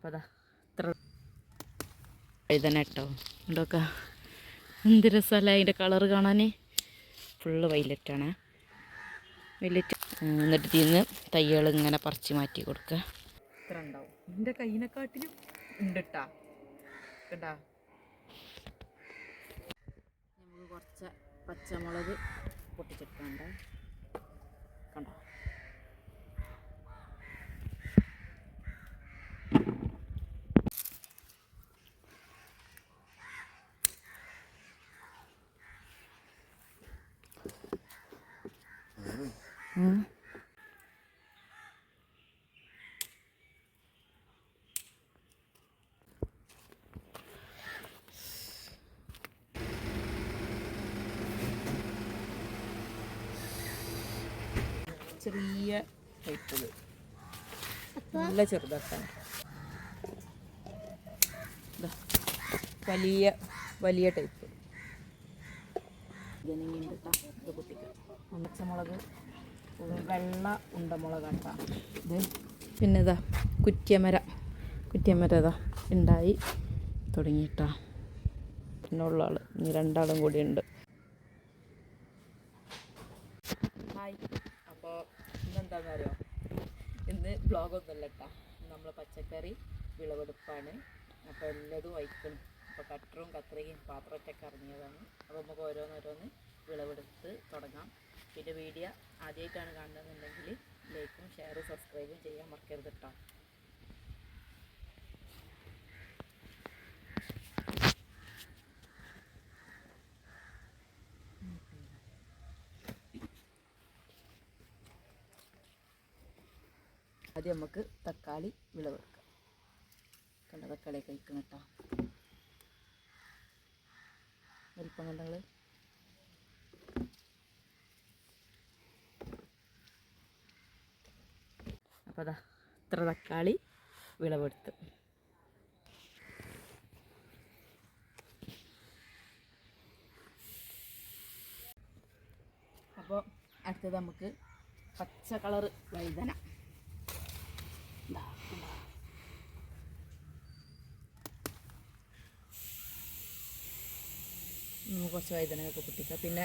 അപ്പോൾ അതാ ഇത്ര വഴുതന കേട്ടോ ഇതൊക്കെ എന്ത് രസമല്ല അതിൻ്റെ കളറ് കാണാൻ. ഫുള്ള് വൈലറ്റാണ്. വൈലറ്റ് എന്നിട്ട് തിന്ന് തയ്യകൾ ഇങ്ങനെ പറിച്ച് മാറ്റി കൊടുക്കുക. ഇത്ര ഉണ്ടാവും. എൻ്റെ കയ്യിനെക്കാട്ടിലും ഉണ്ട് കേട്ടാ. കേട്ടാ നമുക്ക് കുറച്ച് പച്ചമുളക് പൊട്ടിച്ചെടുക്കണ്ട. കണ്ടോ ചെറിയ ടൈപ്പ് നല്ല ചെറുതാക്കാൻ. വലിയ വലിയ ടൈപ്പ് ജനങ്ങിൻ്റെ ഇത് പൊട്ടിക്കുക. പച്ചമുളക് വെള്ള ഉണ്ടമുളകാട്ടാണ് ഇത്. പിന്നെ ഇതാ കുറ്റിയമര ഇതാ ഉണ്ടായി തുടങ്ങിയിട്ടാ. പിന്നെ ഉള്ള ആൾ ഇനി രണ്ടാളും കൂടി ഉണ്ട്. ഹായ്, അപ്പോൾ ഇന്നെന്താണെന്ന് അറിയോ, ഇന്ന് ബ്ലോഗൊന്നുമല്ല കേട്ടോ. നമ്മൾ പച്ചക്കറി വിളവെടുപ്പാണ്. അപ്പോൾ എല്ലാതും വയ്ക്കണം. അപ്പോൾ കട്ടറും കത്രികയും പാത്രമൊക്കെ ഇറങ്ങിയതാണ്. അപ്പോൾ നമുക്ക് ഓരോന്നോരോന്ന് വിളവെടുത്ത് തുടങ്ങാം. പിന്നെ വീഡിയോ ആദ്യമായിട്ടാണ് കാണുന്നതെന്നുണ്ടെങ്കിൽ ലൈക്കും ഷെയറും സബ്സ്ക്രൈബും ചെയ്യാൻ മറക്കരുത് കേട്ടോ. ആദ്യം നമുക്ക് തക്കാളി വിളവെടുക്കാം. കണ്ട തക്കാളി കഴിക്കണം കേട്ടോ. വലിപ്പം കണ്ടങ്ങൾ. അപ്പോൾ അതാ ഇത്ര തക്കാളി വിളവെടുത്ത്. അപ്പോൾ അടുത്തത് നമുക്ക് പച്ച കളറ് വഴുതന. കുറച്ച് വഴുതനയൊക്കെ പൊട്ടിക്കുക. പിന്നെ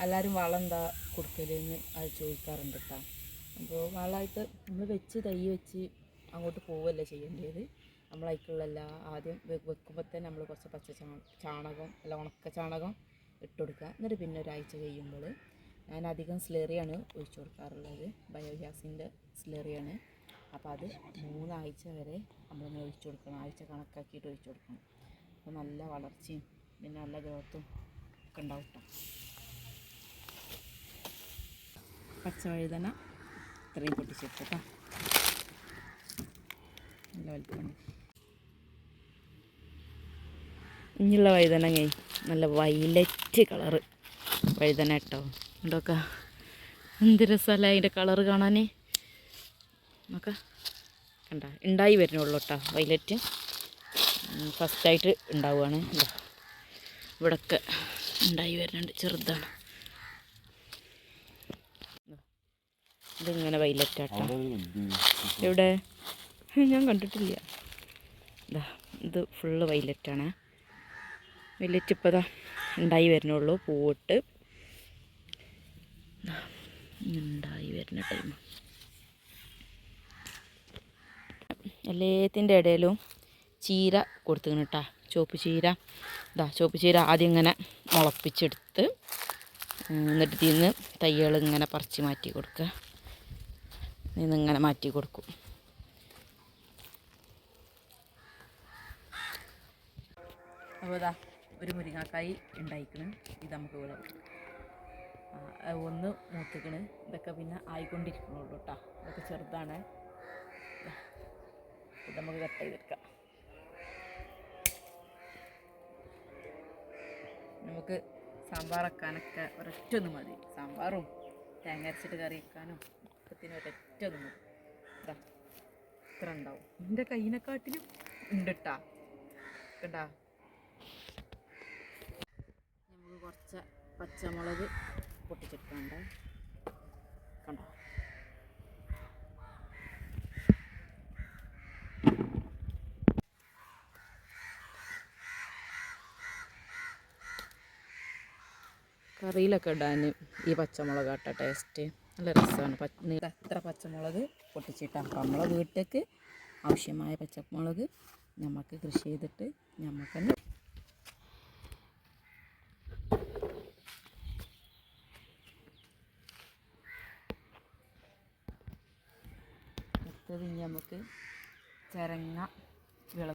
എല്ലാവരും വളം എന്താ കൊടുക്കലെന്ന് അത് ചോദിക്കാറുണ്ട് കേട്ടോ. അപ്പോൾ വളമായിട്ട് നമ്മൾ വെച്ച് തൈ വെച്ച് അങ്ങോട്ട് പോവുകയല്ല ചെയ്യേണ്ടത്. നമ്മളതിക്കുള്ള ആദ്യം വെക്കുമ്പോൾ തന്നെ നമ്മൾ കുറച്ച് പച്ച ചാണകം അല്ല ഉണക്ക ചാണകം ഇട്ട് കൊടുക്കുക. എന്നിട്ട് പിന്നെ ഒരാഴ്ച കഴിയുമ്പോൾ ഞാൻ അധികം സ്ലെറിയാണ് ഒഴിച്ചു കൊടുക്കാറുള്ളത്. ബയോഗ്യാസിൻ്റെ സ്ലെറിയാണ്. അപ്പോൾ അത് 3 ആഴ്ച വരെ നമ്മളിങ്ങനെ ഒഴിച്ചു കൊടുക്കണം. ആഴ്ച കണക്കാക്കിയിട്ട് ഒഴിച്ചു കൊടുക്കണം. അപ്പോൾ നല്ല വളർച്ചയും പിന്നെ നല്ല ഗ്രോത്തും ഒക്കെ ഉണ്ടാവും കേട്ടോ. പച്ച വഴുതന ഇത്രയും പൊട്ടിച്ചെടുത്ത് കേട്ടോ. നല്ല വലുപ്പമാണ്. ഇനിയുള്ള വഴുതനങ്ങ നല്ല വൈലറ്റ് കളറ് വഴുതന കേട്ടോ. ഇതൊക്കെ എന്ത് രസമല്ല അതിൻ്റെ കളറ് കാണാൻ. നോക്കാം കണ്ട ഉണ്ടായി വരുന്നുള്ളൂ കേട്ടോ. വൈലറ്റ് ഫസ്റ്റായിട്ട് ഉണ്ടാവുകയാണ്. ഇവിടൊക്കെ ഉണ്ടായി വരുന്നുണ്ട്. ചെറുതാണ്. ഇതിങ്ങനെ വൈലറ്റാട്ടോ. ഇവിടെ ഞാൻ കണ്ടിട്ടില്ല. ഇത് ഫുള്ള് വൈലറ്റാണ്. വൈലറ്റ് ഇപ്പോൾ ഇതാ ഉണ്ടായി വരുന്നുള്ളൂ. പൂവിട്ട് ഉണ്ടായി വരുന്ന ടൈം. എല്ലാത്തിൻ്റെ ഇടയിലും ചീര കൊടുത്തിങ്ങനെ കേട്ടോ. ചുവപ്പ് ചീര. ചുവപ്പ് ചീര ആദ്യം ഇങ്ങനെ മുളപ്പിച്ചെടുത്ത് എന്നിട്ട് തിന്ന് തയ്യകൾ ഇങ്ങനെ പറിച്ച് മാറ്റി കൊടുക്കുക. ഇന്നിങ്ങനെ മാറ്റി കൊടുക്കും. അപ്പോൾ ഒരു മുരിങ്ങാക്കായി ഉണ്ടായിക്കണ്. ഇത് നമുക്ക് വിളവെടുക്കാം. ഒന്ന് മൂത്തിക്കണ്. ഇതൊക്കെ പിന്നെ ആയിക്കൊണ്ടിരിക്കണുള്ളൂ കേട്ടോ. ഇതൊക്കെ ചെറുതാണ്. ഇത് നമുക്ക് കട്ട് ചെയ്തെടുക്കാം. നമുക്ക് സാമ്പാർ വെക്കാനൊക്കെ ഒരൊറ്റൊന്നും മതി. സാമ്പാറും തേങ്ങ അരച്ചിട്ട് കറി വെക്കാനും ഒക്കത്തിന് ഒരൊറ്റൊന്നും മതി. ഇത്ര ഉണ്ടാവും. എൻ്റെ കയ്യിനെക്കാട്ടിലും ഉണ്ട് കേട്ടാ. കേട്ടാ നമുക്ക് കുറച്ച് പച്ചമുളക് പൊട്ടിച്ചെടുക്കണ്ട. കണ്ടോ കറിയിലൊക്കെ ഇടാൻ ഈ പച്ചമുളക് ആട്ട ടേസ്റ്റ് നല്ല രസമാണ്. എത്ര പച്ചമുളക് പൊട്ടിച്ചിട്ടാണ്. അപ്പോൾ നമ്മളെ വീട്ടിലേക്ക് ആവശ്യമായ പച്ചമുളക് നമുക്ക് കൃഷി ചെയ്തിട്ട് നമുക്ക് തന്നെ അടുത്തത് ഇനി നമുക്ക് ചിരങ്ങ വിള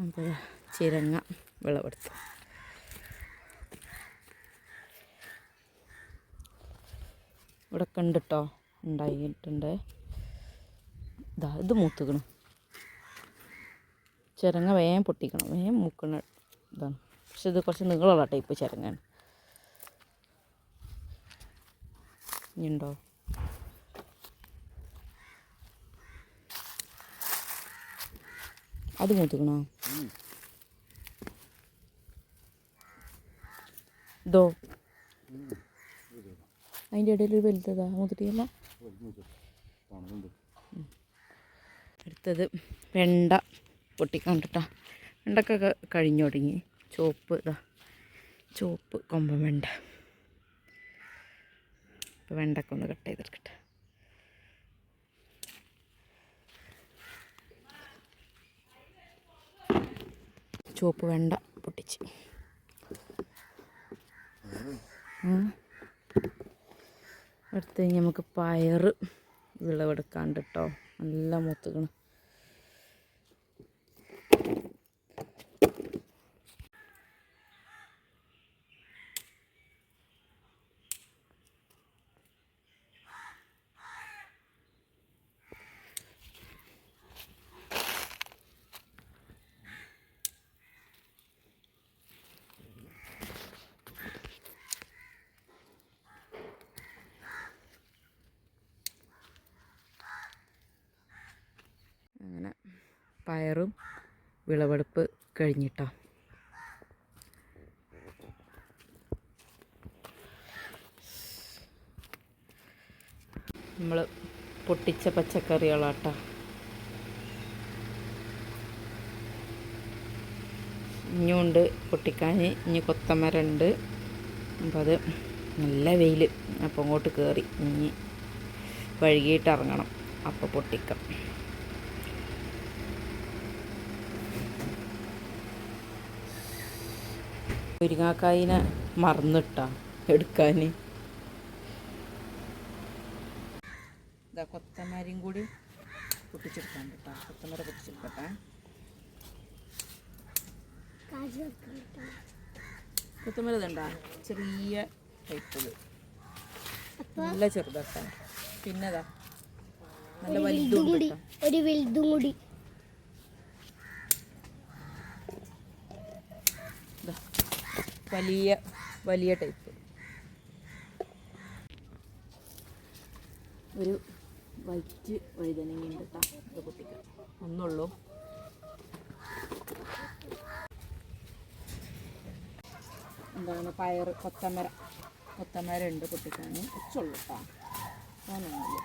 അപ്പോൾ ചിരങ്ങ വിളവെടുത്ത് ഇവിടെ കണ്ടിട്ടോ ഉണ്ടായിട്ടുണ്ട്. ഇത് മൂത്തുക്കണം. ചിരങ്ങ വേഗം പൊട്ടിക്കണം, വേഗം മൂക്കണ ഇതാണ്. പക്ഷെ ഇത് കുറച്ച് നീളമുള്ള ടൈപ്പ് ചിരങ്ങയാണ്. ഇനിയുണ്ടോ? അത് മൂത്തുക്കണോ? ഇതോ അതിൻ്റെ ഇടയിൽ വലുതതാ മൂത്തിട്ടില്ല. അടുത്തത് വെണ്ട പൊട്ടിക്കാൻ കേട്ടോ. വെണ്ടക്കൊക്കെ കഴിഞ്ഞു തുടങ്ങി. ചുവപ്പ് കൊമ്പൻ വെണ്ട. ഇപ്പോൾ വെണ്ടക്ക ഒന്ന് കട്ട് ചെയ്തെടുക്കട്ടെ. ചുവപ്പ് വെണ്ട പൊട്ടിച്ച് അടുത്ത് കഴിഞ്ഞ് നമുക്ക് പയർ വിളവെടുക്കാണ്ട് കേട്ടോ. നല്ല മൂത്തുക്കണം. അങ്ങനെ പയറും വിളവെടുപ്പ് കഴിഞ്ഞിട്ടോ. നമ്മൾ പൊട്ടിച്ച പച്ചക്കറികളാട്ടോ. ഇനിയുണ്ട് പൊട്ടിക്കാൻ. ഇനി കൊത്തമരമുണ്ട്. അപ്പോൾ അത് നല്ല വെയിൽ. അപ്പോൾ അങ്ങോട്ട് കയറി ഇനി വഴുകിയിട്ട് ഇറങ്ങണം. അപ്പോൾ പൊട്ടിക്കാം. മുരിങ്ങാക്കായിനെ മറന്നിട്ടാ എടുക്കാൻ. ഇതാ കൊത്തമരയും കൂടി പൊട്ടിച്ചെടുക്കാൻ കേട്ടോ. കൊത്തമര പൊട്ടിച്ചെടുക്കട്ടെ. കൊത്തമര ഇതുണ്ടാ ചെറിയ ടൈപ്പ്. നല്ല ചെറുതാട്ടാ. പിന്നെതാ നല്ല വലുതും ഒരു വലുതും കൂടി. വലിയ ടൈപ്പ്. ഒരു വൈറ്റ് വഴുതനങ്ങയുണ്ട് കേട്ടോ. ഇത് പൊട്ടിക്കാം. ഒന്നുള്ളൂ. എന്താണ് പയർ കൊത്തമര ഉണ്ട് പൊട്ടിക്കാൻ. കുറച്ചുള്ളൂ കേട്ടോ. അങ്ങനൊന്നുമില്ല.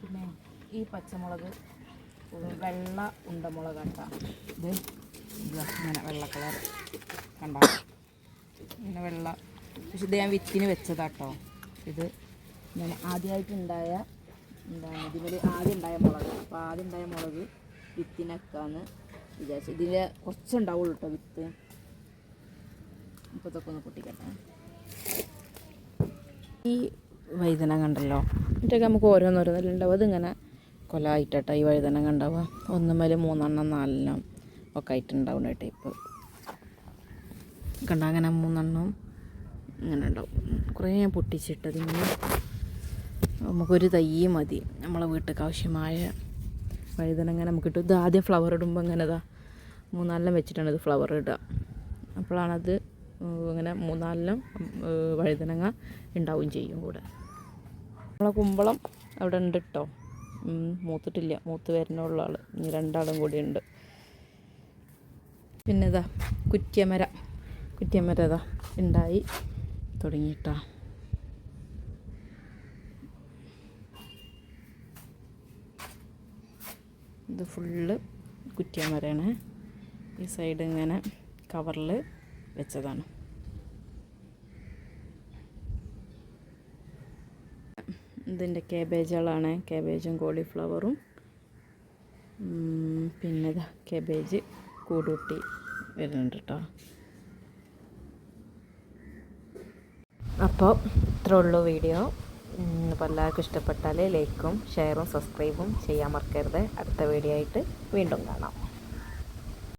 പിന്നെ ഈ പച്ചമുളക് വെള്ള ഉണ്ടമുളക് കേട്ടോ. ഇത് ഇങ്ങനെ വെള്ള കളർ കണ്ട ഇങ്ങനെ വെള്ള. പക്ഷെ ഇത് ഞാൻ വിത്തിന് വെച്ചതാട്ടോ. ഇത് ഞാൻ ആദ്യമായിട്ടുണ്ടായ ഇതിൽ ആദ്യം ഉണ്ടായ മുളക്. അപ്പോൾ ആദ്യം ഉണ്ടായ മുളക് വിത്തിനൊക്കെയാണ് വിചാരിച്ചു. ഇതിൽ കുറച്ചുണ്ടാവുള്ളൂ കേട്ടോ വിത്ത്. ഇപ്പോൾ ഇതൊക്കെ ഒന്ന് പൊട്ടിക്കട്ടെ. ഈ വഴുതന കണ്ടല്ലോ. എന്നിട്ടൊക്കെ നമുക്ക് ഓരോന്നോരോന്നിലുണ്ടാവും. അതിങ്ങനെ കൊലായിട്ടോ ഈ വഴുതന കണ്ടാവുക. ഒന്നുമേൽ 3 എണ്ണം 4 എണ്ണം ഒക്കെ ആയിട്ടുണ്ടാവുന്ന ടൈപ്പ് കണ്ട. അങ്ങനെ 3 എണ്ണം ഇങ്ങനെ ഉണ്ടാവും. കുറേ ഞാൻ പൊട്ടിച്ചിട്ടത്. ഇങ്ങനെ നമുക്കൊരു തൈ മതി നമ്മളെ വീട്ടിലേക്ക് ആവശ്യമായ വഴുതനങ്ങ നമുക്ക് കിട്ടും. ഇത് ആദ്യം ഫ്ലവർ ഇടുമ്പോൾ ഇങ്ങനെ 3-4 എണ്ണം വെച്ചിട്ടാണ് ഇത് ഫ്ലവർ ഇടുക. അപ്പോഴാണത് ഇങ്ങനെ 3-4 എണ്ണം വഴുതനങ്ങ ഉണ്ടാവുകയും ചെയ്യും കൂടെ. നമ്മളെ കുമ്പളം അവിടെ ഉണ്ട് കേട്ടോ. മൂത്തിട്ടില്ല, മൂത്ത് വരുന്നുള്ള ആൾ. ഇനി 2 ആളും കൂടിയുണ്ട്. പിന്നെ ഇതാ കുറ്റിയമര ഇതാ ഉണ്ടായി തുടങ്ങിയിട്ടാ. ഇത് ഫുള്ള് കുറ്റിയമരയാണ്. ഈ സൈഡ് ഇങ്ങനെ കവറിൽ വെച്ചതാണ്. ഇതിൻ്റെ കാബേജുകളാണ്, കാബേജും കോളിഫ്ലവറും. പിന്നെ ഇതാ കാബേജ് കൂടൂട്ടി വരുന്നുണ്ട് കേട്ടോ. അപ്പോൾ ഇത്രേ ഉള്ളൂ വീഡിയോ. അപ്പോൾ എല്ലാവർക്കും ഇഷ്ടപ്പെട്ടാൽ ലൈക്കും ഷെയറും സബ്സ്ക്രൈബും ചെയ്യാൻ മറക്കരുത്. അടുത്ത വീഡിയോ ആയിട്ട് വീണ്ടും കാണാം.